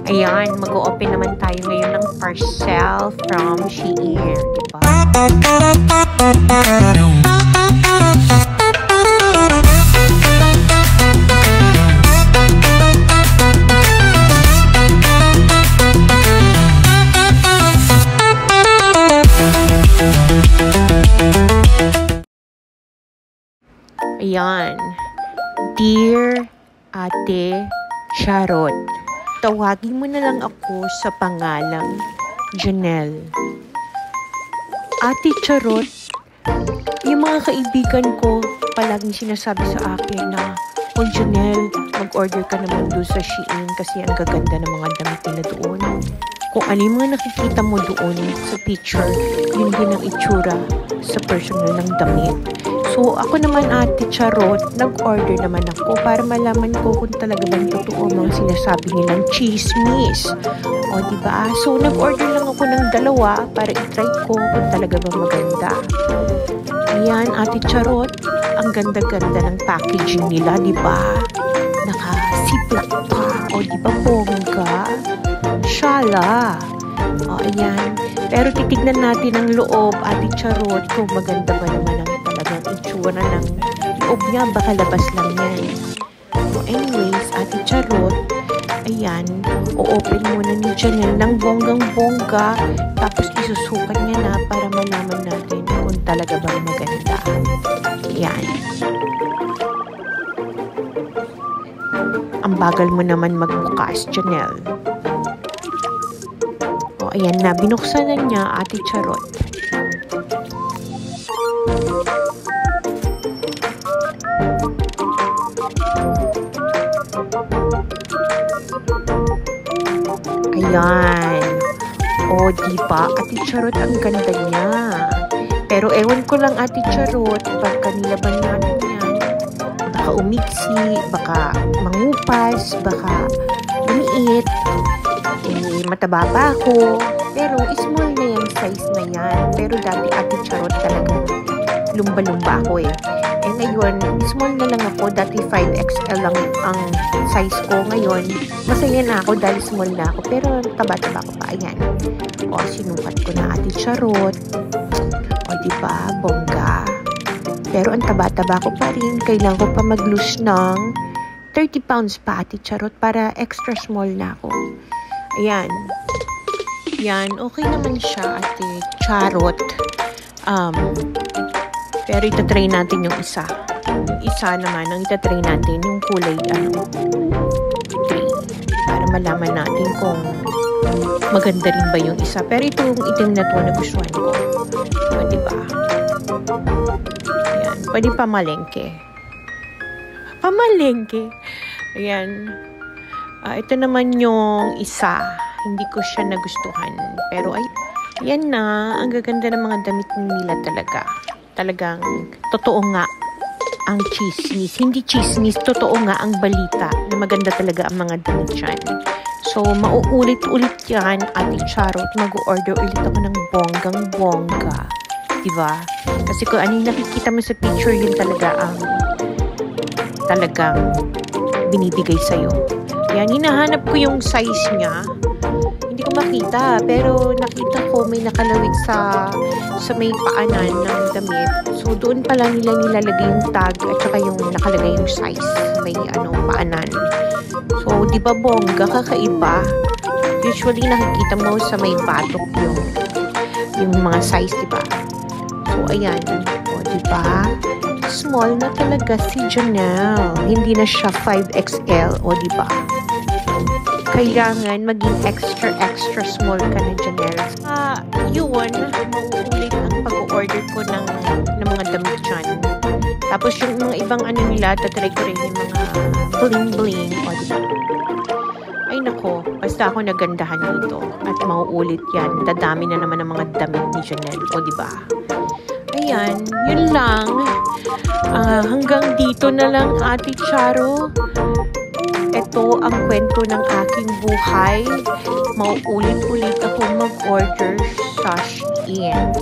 Ayan, mag-o-open naman tayo ngayon ng parcel from Shein, diba? Ayan. Dear Ate Charot, tawagin mo na lang ako sa pangalang Janelle. Ate Charot, yung mga kaibigan ko palaging sinasabi sa akin na, "Oh Janelle, mag-order ka naman doon sa Shein kasi ang gaganda ng mga damit nila doon." Kung ano yung mga nakikita mo doon sa picture, yun din ang itsura sa personal ng damit. So, ako naman Ate Charot, nag-order naman ako para malaman ko kung talaga bang totoo mga sinasabi nilang chismis. O, diba? So, nag-order lang ako ng 2 para i-try ko kung talaga bang maganda. Ayan, Ate Charot, ang ganda-ganda ng packaging nila, diba? Naka-ziplock pa. O, diba, bongga? Shala. O, ayan. Pero titignan natin ang loob, Ate Charot, kung maganda ba naman ang talagang itsura ng loob niya. Baka labas lang yan. So, anyways, Ate Charot, ayan, o-open muna ni Janelle ng bonggang-bongga, tapos isusukat niya na para malaman natin kung talaga bang maganda. Ayan. Ang bagal mo naman magbukas, Janelle. O, ayan na. Binuksan na niya, Ate Charot. Ayan. O, diba? Ate Charot, ang ganda niya. Pero ewan ko lang, Ate Charot, pagka nilaban natin yan, baka umiksi, baka mangupas, baka lumiit. Eh, mataba pa ako. Pero small na yung size na yan. Pero dati, Ate Charot, talagang lumba-lumba ako eh. Eh ngayon, small na lang ako. Dati 5XL lang ang size ko. Ngayon, masaya na ako dahil small na ako. Pero taba-taba ko pa. Ayan. O, sinukat ko na, Ate Charot. O, diba? Bongga. Pero ang taba-taba ko pa rin. Kailangan ko pa mag-lose ng 30 pounds pa, Ate Charot, para extra small na ako. Ayan. Yan. Okay naman siya, Ate Charot. Pero itatry natin yung isa. Yung isa naman, ang itatry natin, yung kulay, green. Para malaman natin kung maganda rin ba yung isa. Pero itong itim na to, nagustuhan ko. O, diba? Ayan. Pwede pamalengke. Pamalengke. Ayan. Ito naman yung isa. Hindi ko siya nagustuhan. Pero, yan na. Ang gaganda ng mga damit nila talaga. Talagang totoo nga ang chismis. Hindi chismis, totoo nga ang balita na maganda talaga ang mga damit dyan. So, mauulit-ulit yan, Ate Charot. Mag-order ulit ako ng bonggang-bongga. Diba? Kasi kung ano yung nakikita mo sa picture, yun talaga ang talagang binibigay sa'yo. Yan, hinahanap ko yung size niya. Hindi ko makita, pero nakita ko may nakalawit sa may paanan ng damit. So, doon pala nila nilalagay yung tag at saka yung nakalagay yung size. May paanan. So, di ba bongga, kakaiba? Usually, nakikita mo sa may batok yung mga size, di ba? So, ayan. O, di ba? Small na talaga si Janelle. Hindi na siya 5XL. O, di ba? Kailangan maging extra small ka na, Janelle. Yun, mauulit ang pag-order ko ng mga damit dyan. Tapos yung mga ibang nila, tatry ko rin yung mga bling-bling. O, diba? Ay, nako. Basta ako nagandahan dito. At mauulit yan. Dadami na naman ang mga damit ni Janelle. O, diba? Ayan. Yun lang. Hanggang dito na lang, Ate Charo. Ito ang kwento ng aking buhay. Mauulit-ulit ako mag-order sa Shein.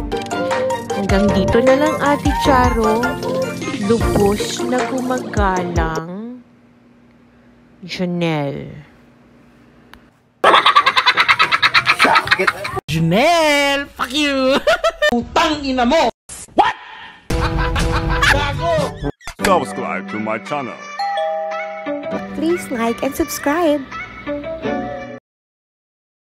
Hanggang dito na lang, Ate Charo. Lubos na gumagalang, Janelle. Janelle, fuck you! Putang ina mo! What? Subscribe to my channel. Please like and subscribe.